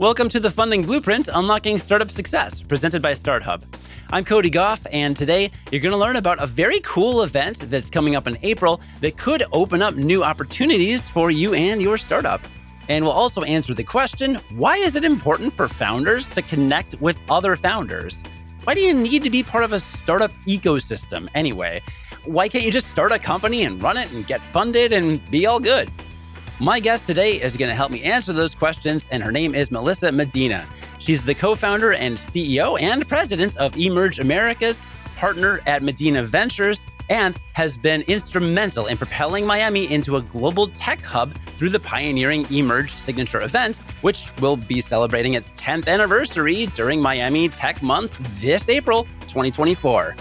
Welcome to the Funding Blueprint, Unlocking Startup Success, presented by StartHub. I'm Cody Goff, and today you're going to learn about a very cool event that's coming up in April that could open up new opportunities for you and your startup. And we'll also answer the question, why is it important for founders to connect with other founders? Why do you need to be part of a startup ecosystem anyway? Why can't you just start a company and run it and get funded and be all good? My guest today is going to help me answer those questions, and her name is Melissa Medina. She's the co-founder and CEO and president of eMerge Americas, partner at Medina Ventures, and has been instrumental in propelling Miami into a global tech hub through the pioneering eMerge signature event, which will be celebrating its 10th anniversary during Miami Tech Month this April 2024.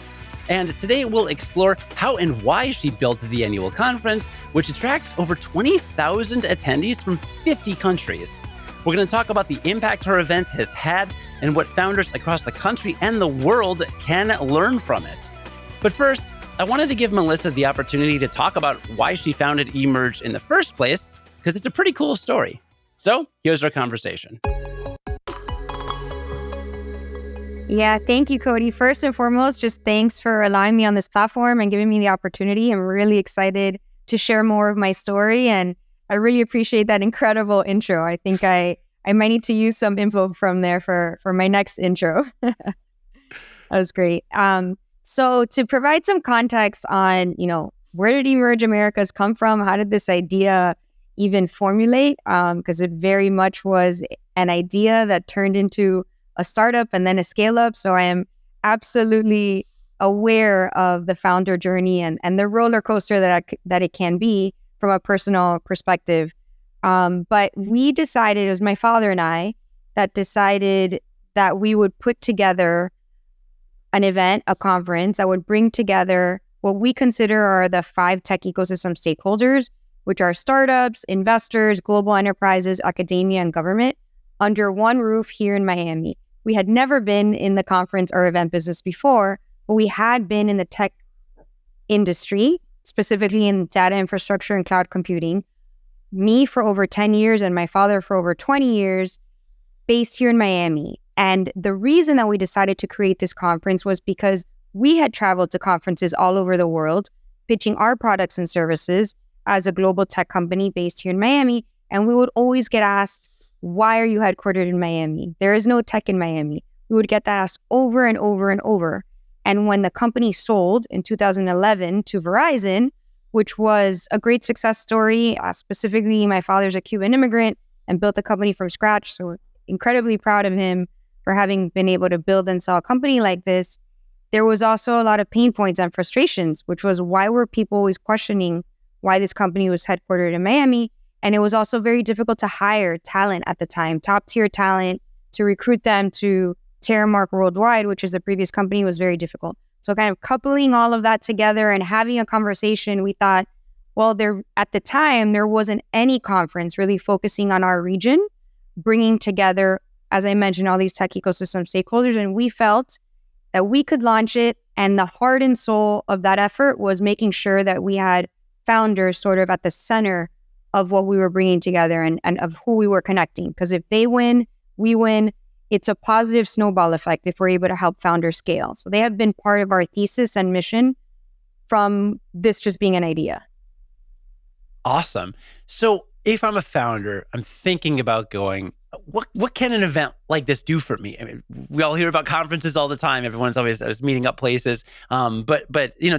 And today we'll explore how and why she built the annual conference, which attracts over 20,000 attendees from 50 countries. We're going to talk about the impact her event has had and what founders across the country and the world can learn from it. But first, I wanted to give Melissa the opportunity to talk about why she founded eMerge in the first place, because it's a pretty cool story. So here's our conversation. Yeah, thank you, Cody. First and foremost, just thanks for allowing me on this platform and giving me the opportunity. I'm really excited to share more of my story, and I really appreciate that incredible intro. I think I might need to use some info from there for my next intro. That was great. So to provide some context on, where did eMerge Americas come from? How did this idea even formulate? Because it very much was an idea that turned into a startup and then a scale up. So I am absolutely aware of the founder journey and the roller coaster that it can be from a personal perspective. But we decided, it was my father and I that decided that we would put together an event, a conference that would bring together what we consider are the 5 tech ecosystem stakeholders, which are startups, investors, global enterprises, academia, and government, under one roof here in Miami. We had never been in the conference or event business before, but we had been in the tech industry, specifically in data infrastructure and cloud computing. Me for over 10 years and my father for over 20 years, based here in Miami. And the reason that we decided to create this conference was because we had traveled to conferences all over the world, pitching our products and services as a global tech company based here in Miami. And we would always get asked, why are you headquartered in Miami? There is no tech in Miami. We would get that asked over and over and over. And when the company sold in 2011 to Verizon, which was a great success story, specifically my father's a Cuban immigrant and built a company from scratch. So we're incredibly proud of him for having been able to build and sell a company like this. There was also a lot of pain points and frustrations, which was why were people always questioning why this company was headquartered in Miami? And it was also very difficult to hire talent at the time, top tier talent, to recruit them to Terramark Worldwide, which is the previous company, was very difficult. So kind of coupling all of that together and having a conversation, we thought, well, at the time, there wasn't any conference really focusing on our region, bringing together, as I mentioned, all these tech ecosystem stakeholders. And we felt that we could launch it. And the heart and soul of that effort was making sure that we had founders sort of at the center of what we were bringing together and of who we were connecting. Because if they win, we win. It's a positive snowball effect if we're able to help founders scale. So they have been part of our thesis and mission from this just being an idea. Awesome. So if I'm a founder, I'm thinking about going, what can an event like this do for me? I mean, we all hear about conferences all the time. Everyone's always meeting up places. But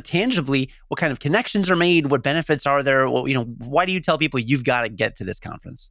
tangibly, what kind of connections are made? What benefits are there? Well, why do you tell people you've got to get to this conference?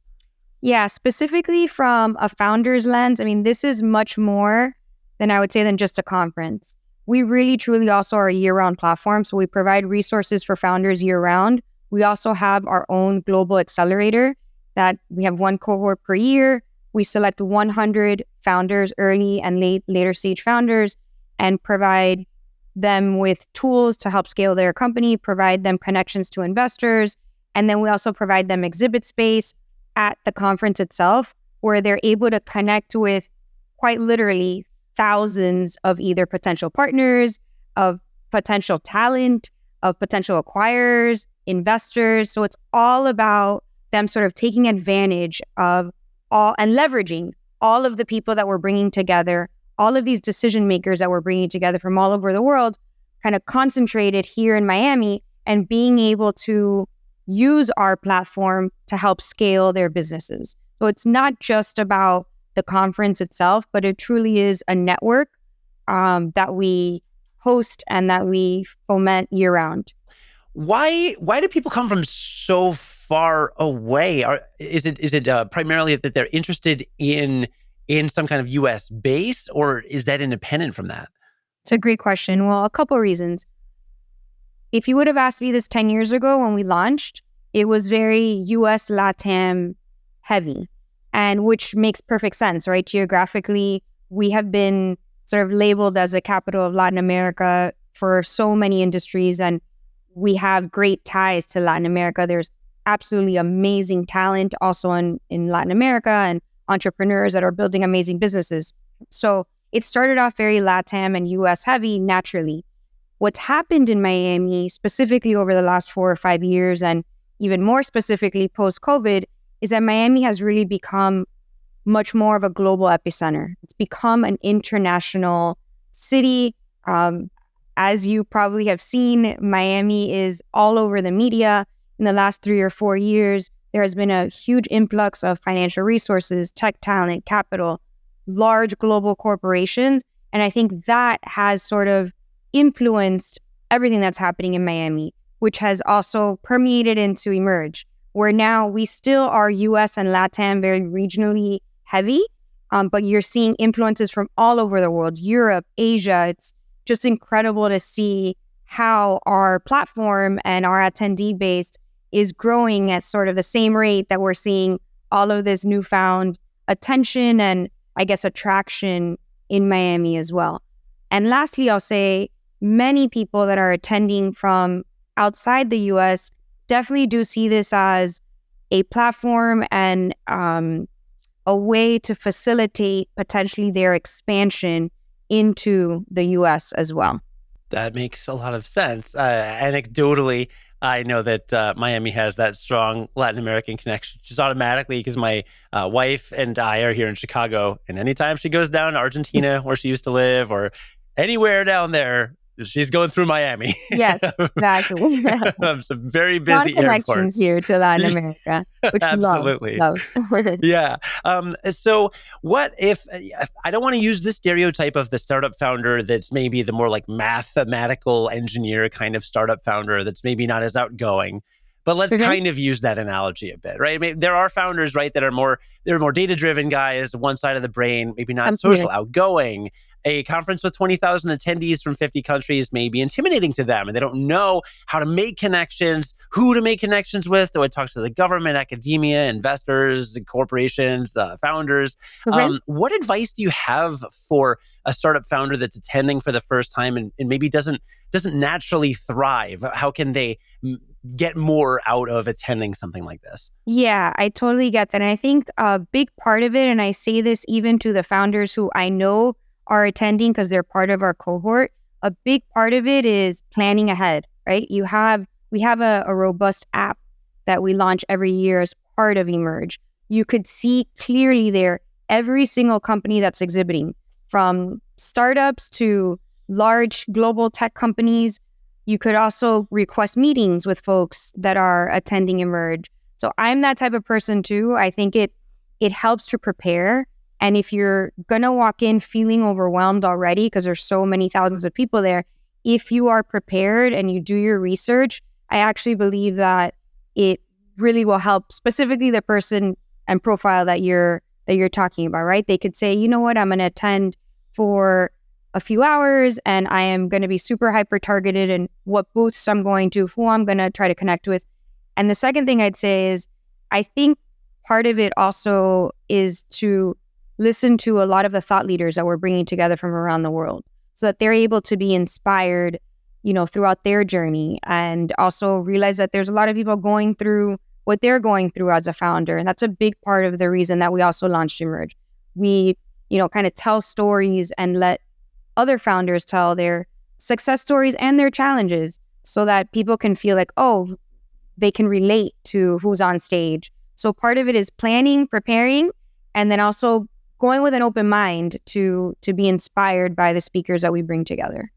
Yeah, specifically from a founder's lens, I mean, this is much more than I would say than just a conference. We really, truly also are a year-round platform. So we provide resources for founders year-round. We also have our own global accelerator that we have one cohort per year. We select 100 founders, early and later stage founders, and provide them with tools to help scale their company, provide them connections to investors. And then we also provide them exhibit space at the conference itself, where they're able to connect with quite literally thousands of either potential partners, of potential talent, of potential acquirers, investors. So it's all about them sort of taking advantage of all and leveraging all of the people that we're bringing together, all of these decision makers that we're bringing together from all over the world, kind of concentrated here in Miami and being able to use our platform to help scale their businesses. So it's not just about the conference itself, but it truly is a network that we host and that we foment year round. Why do people come from so far away? Is it primarily that they're interested in some kind of U.S. base, or is that independent from that? It's a great question. Well, a couple of reasons. If you would have asked me this 10 years ago when we launched, it was very US LATAM heavy, and which makes perfect sense, right? Geographically, we have been sort of labeled as the capital of Latin America for so many industries, and we have great ties to Latin America. There's absolutely amazing talent also in Latin America and entrepreneurs that are building amazing businesses. So it started off very LATAM and US heavy naturally. What's happened in Miami, specifically over the last 4 or 5 years, and even more specifically post-COVID, is that Miami has really become much more of a global epicenter. It's become an international city. As you probably have seen, Miami is all over the media. In the last 3 or 4 years, there has been a huge influx of financial resources, tech talent, capital, large global corporations. And I think that has sort of influenced everything that's happening in Miami, which has also permeated into eMerge, where now we still are US and LATAM very regionally heavy, but you're seeing influences from all over the world, Europe, Asia. It's just incredible to see how our platform and our attendee base is growing at sort of the same rate that we're seeing all of this newfound attention and, I guess, attraction in Miami as well. And lastly, I'll say many people that are attending from outside the US definitely do see this as a platform and a way to facilitate potentially their expansion into the US as well. That makes a lot of sense. Anecdotally, I know that Miami has that strong Latin American connection just automatically because my wife and I are here in Chicago. And anytime she goes down to Argentina, where she used to live, or anywhere down there, she's going through Miami. Yes, exactly. Some very busy a lot of connections airports here to Latin America, which absolutely love. Yeah. So what if, I don't want to use the stereotype of the startup founder that's maybe the more like mathematical engineer kind of startup founder that's maybe not as outgoing, but let's kind of use that analogy a bit, right? I mean, there are founders, right, they're more data-driven guys, one side of the brain, maybe not social, outgoing. A conference with 20,000 attendees from 50 countries may be intimidating to them, and they don't know how to make connections, who to make connections with. Do I talk to the government, academia, investors, corporations, founders? What advice do you have for a startup founder that's attending for the first time and maybe doesn't naturally thrive? How can they get more out of attending something like this? Yeah, I totally get that. And I think a big part of it, and I say this even to the founders who I know are attending because they're part of our cohort, a big part of it is planning ahead, right? We have a robust app that we launch every year as part of eMerge. You could see clearly there every single company that's exhibiting, from startups to large global tech companies. You could also request meetings with folks that are attending eMerge. So I'm that type of person too. I think it helps to prepare. And if you're going to walk in feeling overwhelmed already because there's so many thousands of people there, if you are prepared and you do your research, I actually believe that it really will help specifically the person and profile that you're talking about, right? They could say, you know what, I'm going to attend for a few hours and I am going to be super hyper targeted in what booths I'm going to, who I'm going to try to connect with. And the second thing I'd say is, I think part of it also is to listen to a lot of the thought leaders that we're bringing together from around the world so that they're able to be inspired, throughout their journey, and also realize that there's a lot of people going through what they're going through as a founder. And that's a big part of the reason that we also launched eMerge. We, kind of tell stories and let other founders tell their success stories and their challenges so that people can feel like, oh, they can relate to who's on stage. So part of it is planning, preparing, and then also going with an open mind to be inspired by the speakers that we bring together.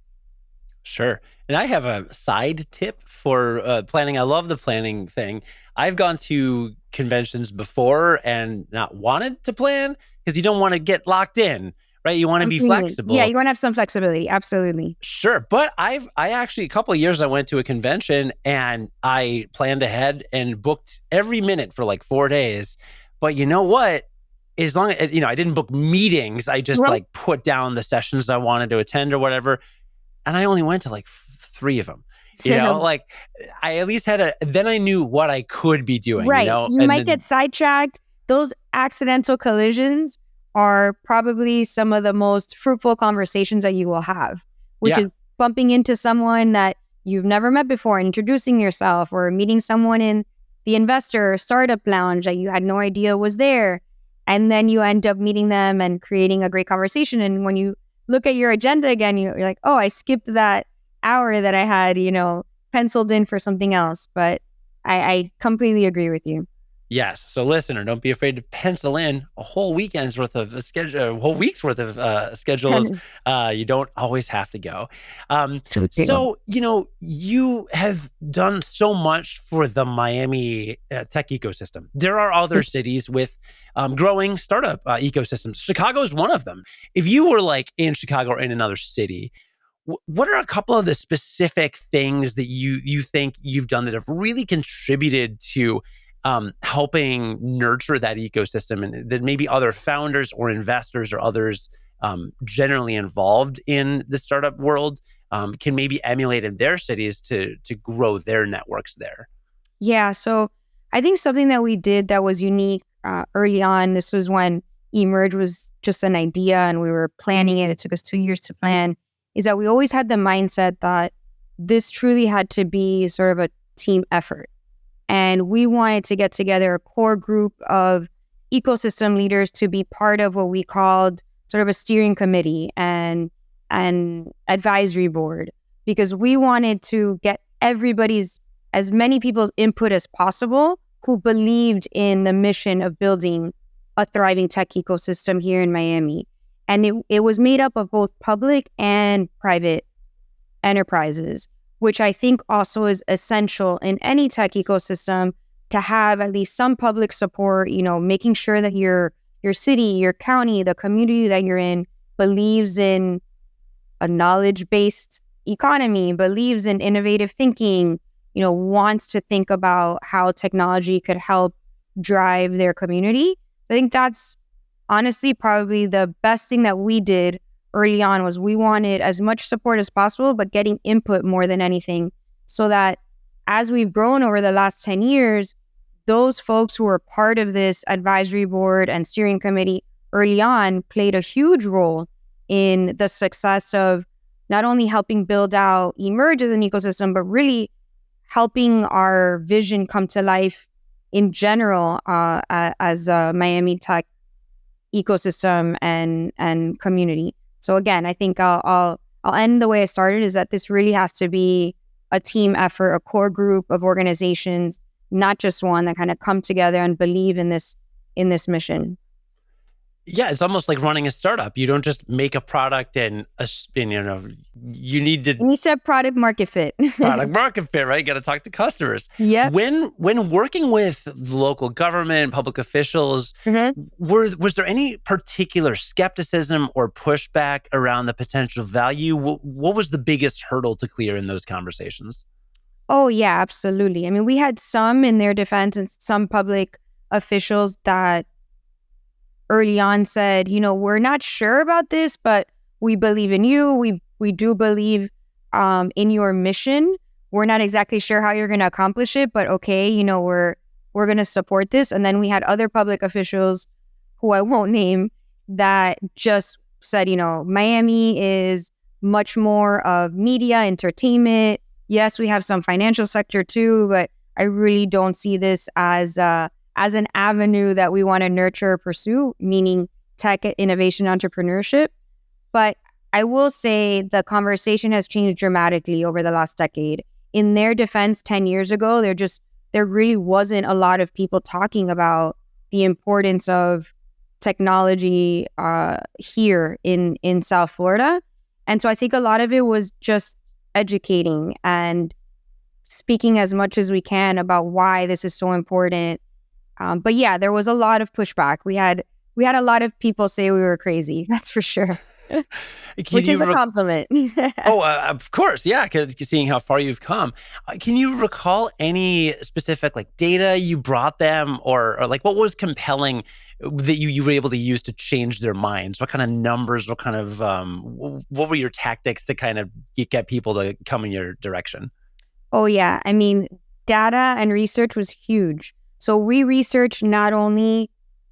Sure. And I have a side tip for planning. I love the planning thing. I've gone to conventions before and not wanted to plan because you don't want to get locked in, right? You want to be flexible. Yeah, you want to have some flexibility. Absolutely. Sure. But I actually, a couple of years I went to a convention and I planned ahead and booked every minute for like 4 days. But you know what? As long as, I didn't book meetings, I just like put down the sessions I wanted to attend or whatever. And I only went to like 3 of them, like I at least had then I knew what I could be doing, right. You might get sidetracked. Those accidental collisions are probably some of the most fruitful conversations that you will have, which is bumping into someone that you've never met before, and introducing yourself, or meeting someone in the investor or startup lounge that you had no idea was there. And then you end up meeting them and creating a great conversation. And when you look at your agenda again, you're like, oh, I skipped that hour that I had, penciled in for something else. But I completely agree with you. Yes. So listener, don't be afraid to pencil in a whole weekend's worth of schedule, a whole week's worth of schedules. You don't always have to go. So, you have done so much for the Miami tech ecosystem. There are other cities with growing startup ecosystems. Chicago is one of them. If you were like in Chicago or in another city, what are a couple of the specific things that you think you've done that have really contributed to helping nurture that ecosystem, and that maybe other founders or investors or others generally involved in the startup world can maybe emulate in their cities to grow their networks there? Yeah, so I think something that we did that was unique early on, this was when eMerge was just an idea and we were planning it. It took us 2 years to plan, is that we always had the mindset that this truly had to be sort of a team effort. And we wanted to get together a core group of ecosystem leaders to be part of what we called sort of a steering committee and an advisory board, because we wanted to get as many people's input as possible who believed in the mission of building a thriving tech ecosystem here in Miami. And it was made up of both public and private enterprises, which I think also is essential in any tech ecosystem, to have at least some public support, making sure that your city, your county, the community that you're in believes in a knowledge-based economy, believes in innovative thinking, wants to think about how technology could help drive their community. I think that's honestly probably the best thing that we did early on, was we wanted as much support as possible, but getting input more than anything, so that as we've grown over the last 10 years, those folks who were part of this advisory board and steering committee early on played a huge role in the success of not only helping build out eMerge as an ecosystem, but really helping our vision come to life in general as a Miami tech ecosystem and community. So again, I think I'll end the way I started, is that this really has to be a team effort, a core group of organizations, not just one, that kind of come together and believe in this mission. Yeah, it's almost like running a startup. You don't just make a product and you need to have product market fit. Product market fit, right? You got to talk to customers. Yeah. When working with local government, public officials, was there any particular skepticism or pushback around the potential value? What was the biggest hurdle to clear in those conversations? Oh yeah, absolutely. I mean, we had some in their defense and some public officials that early on said, we're not sure about this, but we believe in you. We do believe in your mission. We're not exactly sure how you're going to accomplish it, but okay, we're going to support this. And then we had other public officials, who I won't name, that just said, Miami is much more of media, entertainment. Yes, we have some financial sector too, but I really don't see this as an avenue that we want to nurture or pursue, meaning tech innovation entrepreneurship. But I will say the conversation has changed dramatically over the last decade. In their defense, 10 years ago, there really wasn't a lot of people talking about the importance of technology here in South Florida. And so I think a lot of it was just educating and speaking as much as we can about why this is so important. But yeah, there was a lot of pushback. We had a lot of people say we were crazy. That's for sure. Which is a compliment. Of course. Yeah. Seeing how far you've come. Can you recall any specific like data you brought them or like what was compelling that you were able to use to change their minds? What kind of numbers, what kind of, what were your tactics to kind of get people to come in your direction? Oh yeah. I mean, data and research was huge. So we researched not only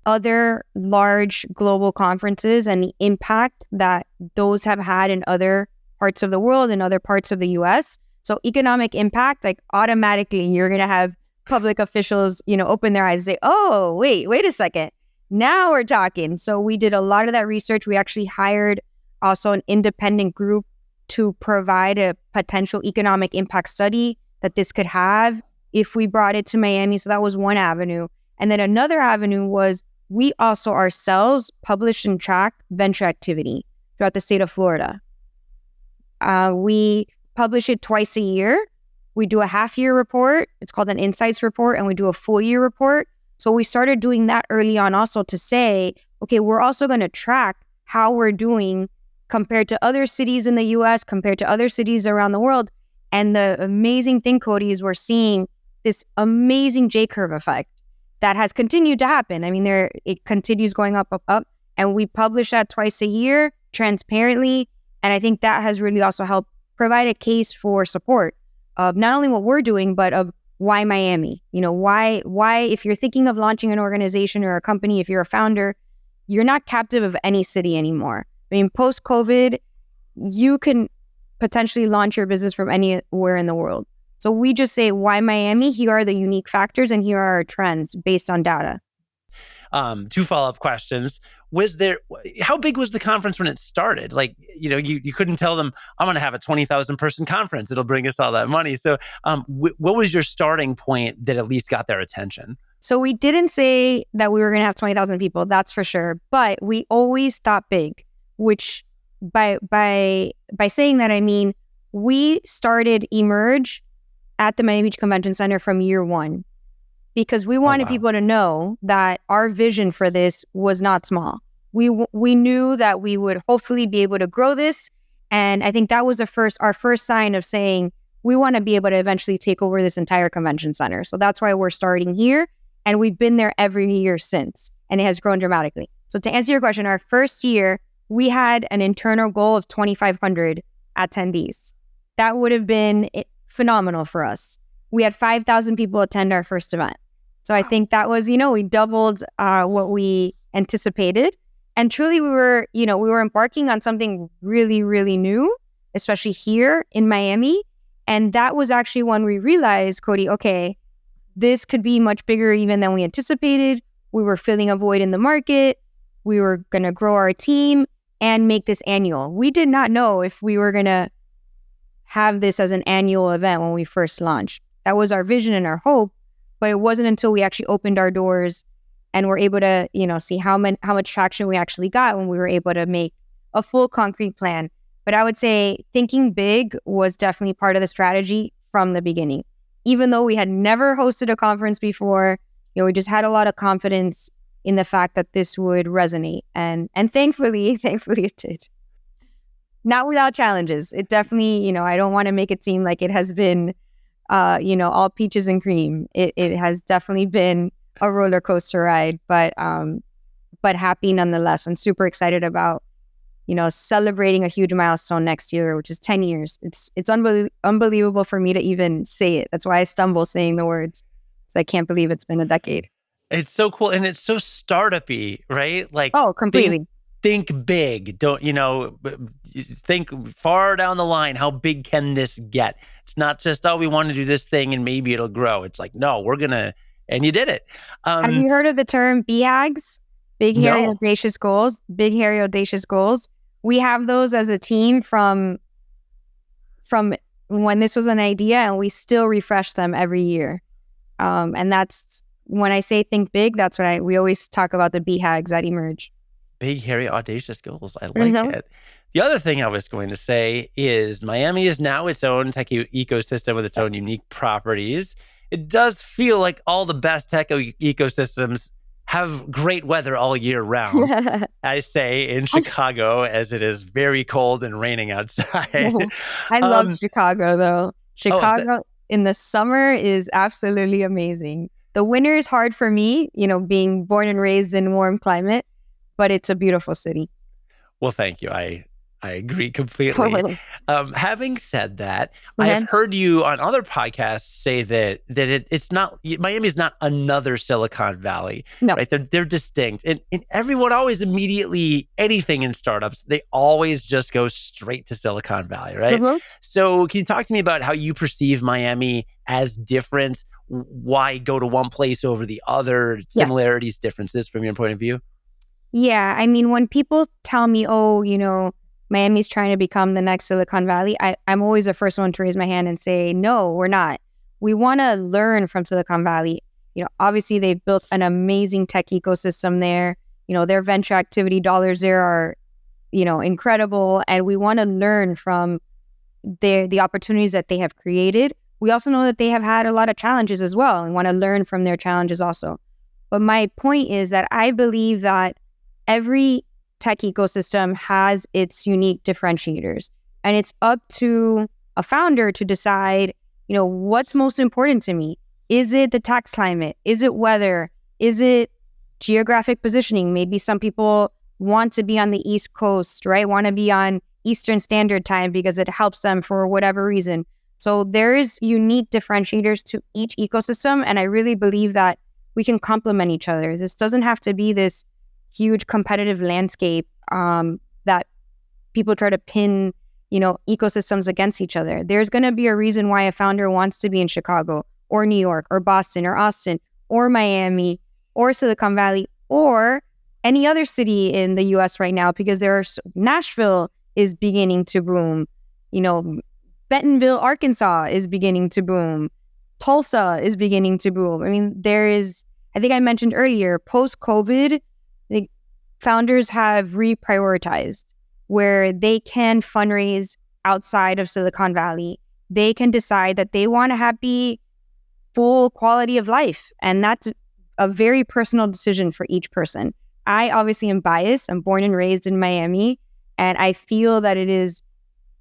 other large global conferences and the impact that those have had in other parts of the world and other parts of the US. So economic impact, like automatically you're going to have public officials, open their eyes and say, oh, wait a second. Now we're talking. So we did a lot of that research. We actually hired also an independent group to provide a potential economic impact study that this could have if we brought it to Miami. So that was one avenue. And then another avenue was we also ourselves publish and track venture activity throughout the state of Florida. We publish it twice a year. We do a half-year report. It's called an insights report, and we do a full-year report. So we started doing that early on also to say, okay, we're also going to track how we're doing compared to other cities in the U.S., compared to other cities around the world. And the amazing thing, Cody, is we're seeing this amazing J-curve effect that has continued to happen. I mean, it continues going up, and we publish that twice a year transparently. And I think that has really also helped provide a case for support of not only what we're doing, but of why Miami. Why if you're thinking of launching an organization or a company, if you're a founder, you're not captive of any city anymore. I mean, post-COVID, you can potentially launch your business from anywhere in the world. So we just say, why Miami? Here are the unique factors and here are our trends based on data. 2 follow-up questions. How big was the conference when it started? Like, you couldn't tell them, I'm going to have a 20,000 person conference. It'll bring us all that money. So what was your starting point that at least got their attention? So we didn't say that we were going to have 20,000 people, that's for sure. But we always thought big, which by saying that, I mean, we started eMerge at the Miami Beach Convention Center from year one, because we wanted people to know that our vision for this was not small. We knew that we would hopefully be able to grow this. And I think that was our first sign of saying, we want to be able to eventually take over this entire convention center. So that's why we're starting here. And we've been there every year since, and it has grown dramatically. So to answer your question, our first year, we had an internal goal of 2,500 attendees. That would have been phenomenal for us. We had 5,000 people attend our first event. So I think that was, we doubled what we anticipated. And truly we were embarking on something really, really new, especially here in Miami. And that was actually when we realized, Cody, okay, this could be much bigger even than we anticipated. We were filling a void in the market. We were going to grow our team and make this annual. We did not know if we were going to have this as an annual event when we first launched. That was our vision and our hope, but it wasn't until we actually opened our doors and were able to, see how much traction we actually got when we were able to make a full concrete plan. But I would say thinking big was definitely part of the strategy from the beginning. Even though we had never hosted a conference before, we just had a lot of confidence in the fact that this would resonate. And thankfully it did. Not without challenges. It definitely, I don't want to make it seem like it has been, all peaches and cream. It has definitely been a roller coaster ride, but happy nonetheless. I'm super excited about, celebrating a huge milestone next year, which is 10 years. It's unbelievable for me to even say it. That's why I stumble saying the words. So I can't believe it's been a decade. It's so cool. And it's so startup-y, right? Like, completely. Think big. Don't, think far down the line. How big can this get? It's not just, we want to do this thing and maybe it'll grow. It's like, no, we're going to, and you did it. Have you heard of the term BHAGs? Big, hairy, audacious goals. Big, hairy, audacious goals. We have those as a team from when this was an idea, and we still refresh them every year. And that's when I say think big, that's what we always talk about the BHAGs at eMerge. Big, hairy, audacious goals. I like Mhm. it. The other thing I was going to say is Miami is now its own tech ecosystem with its own unique properties. It does feel like all the best tech ecosystems have great weather all year round. I say in Chicago, as it is very cold and raining outside. I love um, Chicago, though. oh, th- Chicago in the summer is absolutely amazing. The winter is hard for me, being born and raised in warm climate, but it's a beautiful city. Well, thank you. I agree completely. Having said that, I have Okay. heard you on other podcasts say that it's not Miami is not another Silicon Valley, No. right? They're distinct, and everyone always immediately anything in startups they always just go straight to Silicon Valley, right? Mhm. So, can you talk to me about how you perceive Miami as different? Why go to one place over the other? Yeah. Similarities, differences from your point of view? Yeah. I mean, when people tell me, oh, Miami's trying to become the next Silicon Valley, I'm always the first one to raise my hand and say, no, we're not. We want to learn from Silicon Valley. Obviously they've built an amazing tech ecosystem there. Their venture activity dollars there are, incredible. And we want to learn from the opportunities that they have created. We also know that they have had a lot of challenges as well and want to learn from their challenges also. But my point is that I believe that every tech ecosystem has its unique differentiators. And it's up to a founder to decide, what's most important to me. Is it the tax climate? Is it weather? Is it geographic positioning? Maybe some people want to be on the East Coast, right? Want to be on Eastern Standard Time because it helps them for whatever reason. So there is unique differentiators to each ecosystem. And I really believe that we can complement each other. This doesn't have to be this huge competitive landscape that people try to pin, ecosystems against each other. There's going to be a reason why a founder wants to be in Chicago or New York or Boston or Austin or Miami or Silicon Valley or any other city in the US right now, because Nashville is beginning to boom. Bentonville, Arkansas is beginning to boom. Tulsa is beginning to boom. I mean, I think I mentioned earlier, post-COVID, the founders have reprioritized where they can fundraise outside of Silicon Valley. They can decide that they want to have full quality of life. And that's a very personal decision for each person. I obviously am biased. I'm born and raised in Miami, and I feel that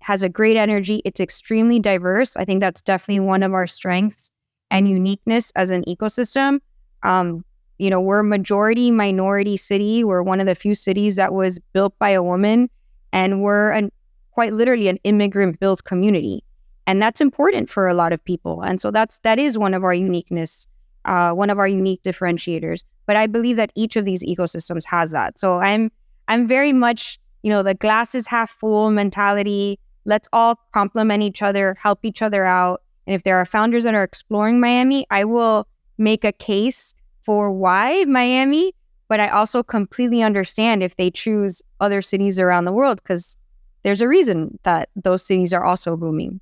has a great energy. It's extremely diverse. I think that's definitely one of our strengths and uniqueness as an ecosystem. We're a majority minority city. We're one of the few cities that was built by a woman, and we're quite literally an immigrant-built community. And that's important for a lot of people. And so that is one of our uniqueness, one of our unique differentiators. But I believe that each of these ecosystems has that. So I'm very much, the glass is half full mentality. Let's all complement each other, help each other out. And if there are founders that are exploring Miami, I will make a case for why Miami, but I also completely understand if they choose other cities around the world, because there's a reason that those cities are also booming.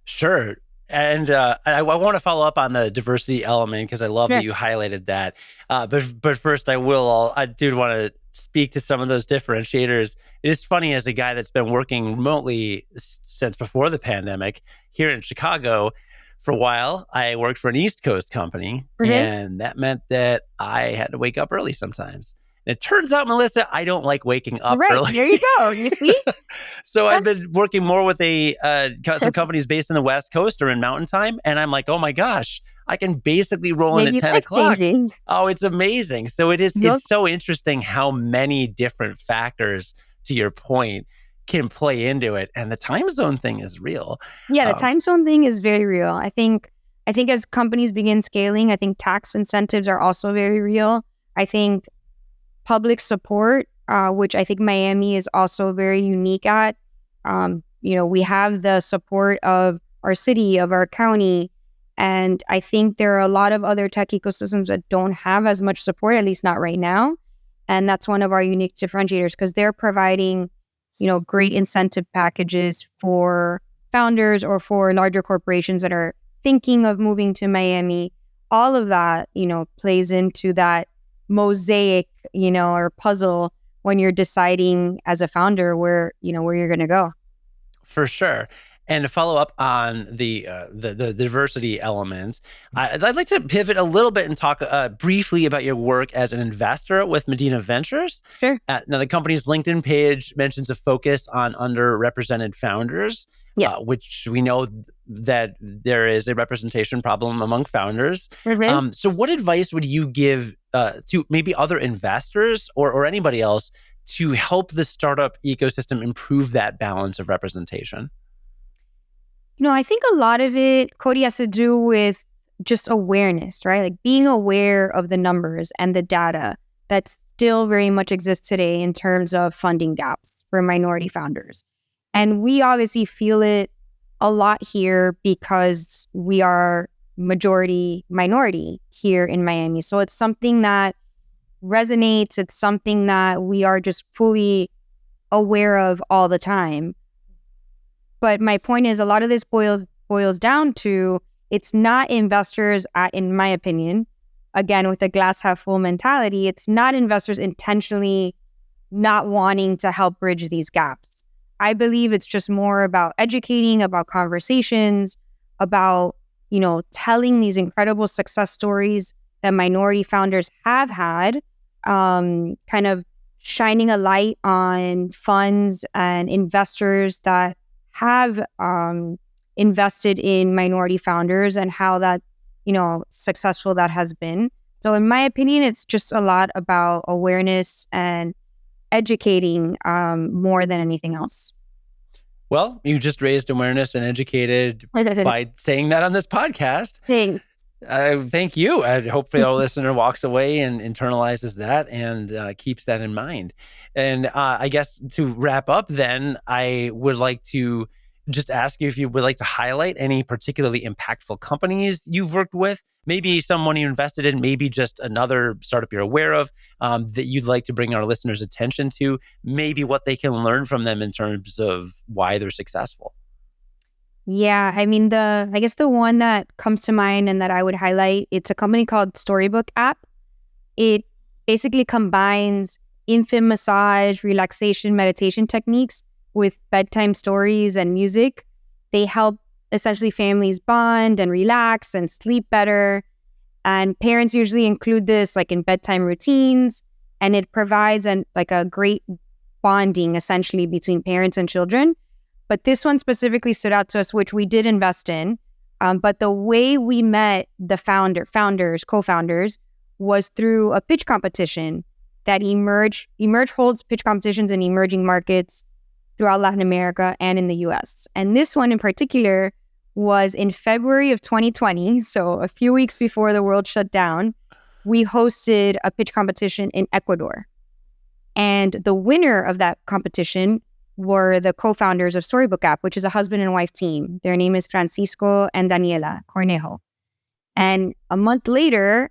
Sure. And I want to follow up on the diversity element because I love that you highlighted that. But first, I do want to speak to some of those differentiators. It is funny, as a guy that's been working remotely since before the pandemic here in Chicago, for a while, I worked for an East Coast company, and that meant that I had to wake up early sometimes. And it turns out, Melissa, I don't like waking up early. There you go. You see? So I've been working more with some companies based in the West Coast or in Mountain Time, and I'm like, oh my gosh, I can basically roll in at 10 o'clock. Changing. Oh, it's amazing. So it's so interesting how many different factors, to your point, can play into it. And the time zone thing is real. Yeah, the time zone thing is very real. I think as companies begin scaling, I think tax incentives are also very real. I think public support, which I think Miami is also very unique at. We have the support of our city, of our county, and I think there are a lot of other tech ecosystems that don't have as much support, at least not right now. And that's one of our unique differentiators, because they're providing great incentive packages for founders or for larger corporations that are thinking of moving to Miami, all of that, plays into that mosaic, or puzzle when you're deciding as a founder where you're going to go. For sure. And to follow up on the diversity elements, I'd like to pivot a little bit and talk briefly about your work as an investor with Medina Ventures. Sure. Now, the company's LinkedIn page mentions a focus on underrepresented founders, Yeah. which we know that there is a representation problem among founders. Mm-hmm. So what advice would you give to maybe other investors or anybody else to help the startup ecosystem improve that balance of representation? I think a lot of it, Cody, has to do with just awareness, right? Like being aware of the numbers and the data that still very much exists today in terms of funding gaps for minority founders. And we obviously feel it a lot here because we are majority minority here in Miami. So it's something that resonates. It's something that we are just fully aware of all the time. But my point is, a lot of this boils down to, it's not investors, in my opinion, again, with a glass half full mentality, it's not investors intentionally not wanting to help bridge these gaps. I believe it's just more about educating, about conversations, about, telling these incredible success stories that minority founders have had, kind of shining a light on funds and investors that have invested in minority founders and how that, successful that has been. So in my opinion, it's just a lot about awareness and educating more than anything else. Well, you just raised awareness and educated by saying that on this podcast. Thanks. Thank you. Hopefully our listener walks away and internalizes that and keeps that in mind. And I guess to wrap up then, I would like to just ask you if you would like to highlight any particularly impactful companies you've worked with, maybe someone you invested in, maybe just another startup you're aware of that you'd like to bring our listeners' attention to, maybe what they can learn from them in terms of why they're successful. Yeah, I mean, I guess the one that comes to mind and that I would highlight, it's a company called Storybook app. It basically combines infant massage, relaxation, meditation techniques with bedtime stories and music. They help essentially families bond and relax and sleep better. And parents usually include this like in bedtime routines, and it provides a great bonding essentially between parents and children. But this one specifically stood out to us, which we did invest in. But the way we met the co-founders, was through a pitch competition that eMerge holds pitch competitions in emerging markets throughout Latin America and in the US. And this one in particular was in February of 2020, so a few weeks before the world shut down. We hosted a pitch competition in Ecuador. And the winner of that competition were the co-founders of Storybook app, which is a husband and wife team. Their name is Francisco and Daniela Cornejo. And a month later,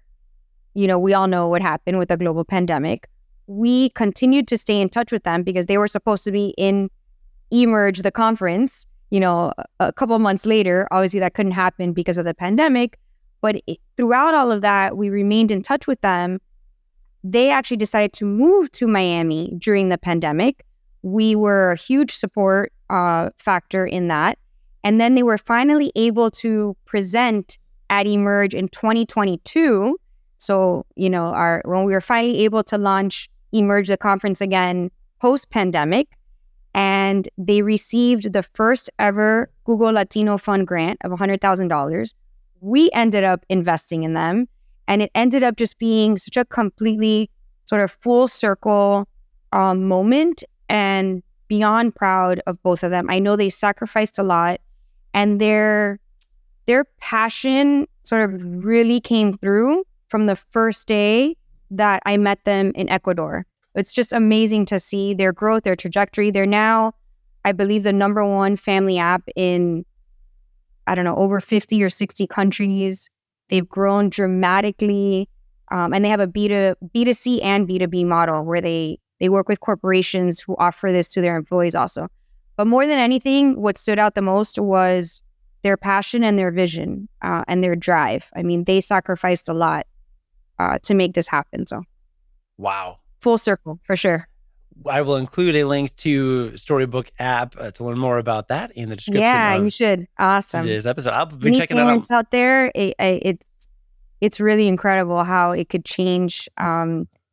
we all know what happened with the global pandemic. We continued to stay in touch with them because they were supposed to be in eMerge, the conference, a couple months later. Obviously, that couldn't happen because of the pandemic. But throughout all of that, we remained in touch with them. They actually decided to move to Miami during the pandemic. We were a huge support factor in that. And then they were finally able to present at eMerge in 2022. So, when we were finally able to launch eMerge, the conference again, post-pandemic, and they received the first ever Google Latino Fund grant of $100,000. We ended up investing in them, and it ended up just being such a completely sort of full circle moment, and beyond proud of both of them. I know they sacrificed a lot, and their passion sort of really came through from the first day that I met them in Ecuador. It's just amazing to see their growth, their trajectory. They're now, I believe, the number one family app in, over 50 or 60 countries. They've grown dramatically, and they have a B2C and B2B model where they work with corporations who offer this to their employees also. But more than anything, what stood out the most was their passion and their vision and their drive. I mean, they sacrificed a lot to make this happen. So, wow. Full circle for sure. I will include a link to Storybook app to learn more about that in the description. Yeah, you should. Awesome. Today's episode. I'll be Any checking that parents out there, it's really incredible how it could change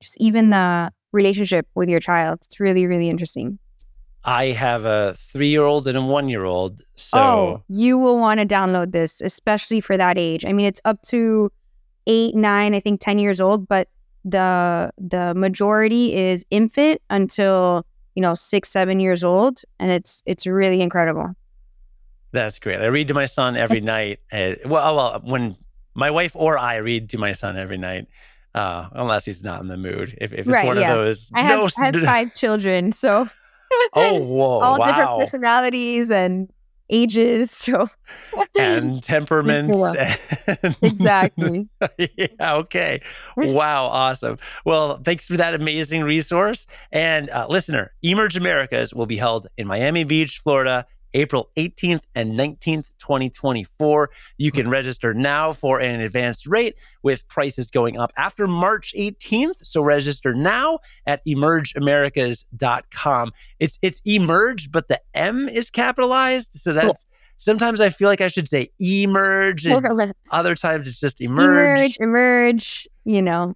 just even the relationship with your child. It's really, really interesting. I have a 3-year-old and a 1-year-old. So you will want to download this, especially for that age. I mean, it's up to 8, 9, I think 10 years old, but the majority is infant until 6, 7 years old, and it's really incredible. That's great. I read to my son every night. When my wife or I read to my son every night, unless he's not in the mood. If it's one of those, I have 5 children, so all different personalities and ages, so and temperaments. Exactly. Yeah. Okay. Wow. Awesome. Well, thanks for that amazing resource. And listener, eMerge Americas will be held in Miami Beach, Florida, April 18th and 19th, 2024. You can register now for an advanced rate with prices going up after March 18th. So register now at eMergeAmericas.com. It's eMerge, but the M is capitalized. So that's sometimes I feel like I should say eMerge, and other times it's just eMerge. eMerge.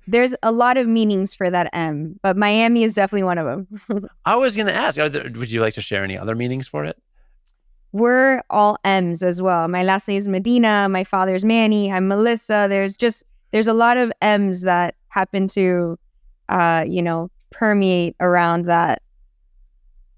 There's a lot of meanings for that M, but Miami is definitely one of them. I was going to ask, would you like to share any other meanings for it? We're all M's as well. My last name is Medina. My father's Manny. I'm Melissa. There's a lot of M's that happen to, permeate around that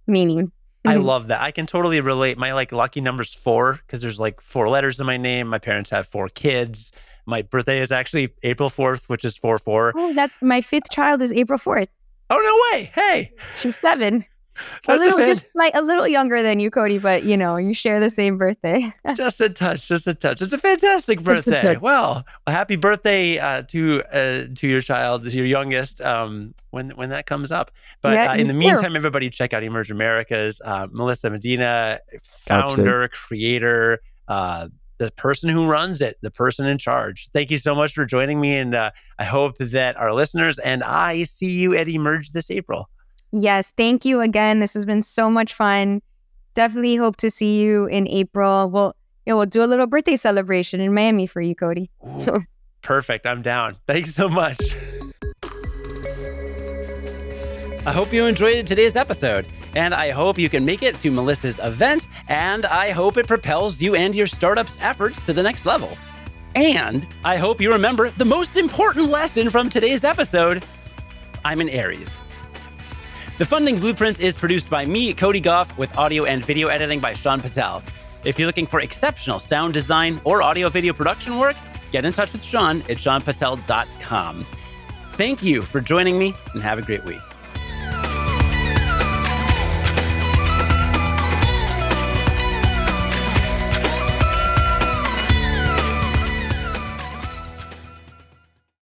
meaning. I love that. I can totally relate. My lucky number's 4 because there's 4 letters in my name. My parents have 4 kids. My birthday is actually April 4th, which is 4/4. Oh, that's my 5th child is April 4th. Oh, no way. Hey. She's 7. Just a little younger than you, Cody, but you share the same birthday. Just a touch. It's a fantastic birthday. Well, happy birthday to your child, to your youngest, when that comes up. But in the meantime, everybody check out eMerge Americas. Melissa Medina, founder, creator, the person who runs it, the person in charge. Thank you so much for joining me, and I hope that our listeners and I see you at eMerge this April. Yes, thank you again. This has been so much fun. Definitely hope to see you in April. We'll do a little birthday celebration in Miami for you, Cody. Ooh, perfect. I'm down. Thanks so much. I hope you enjoyed today's episode, and I hope you can make it to Melissa's event, and I hope it propels you and your startup's efforts to the next level. And I hope you remember the most important lesson from today's episode. I'm an Aries. The Funding Blueprint is produced by me, Cody Goff, with audio and video editing by Sean Patel. If you're looking for exceptional sound design or audio-video production work, get in touch with Sean at seanpatel.com. Thank you for joining me, and have a great week.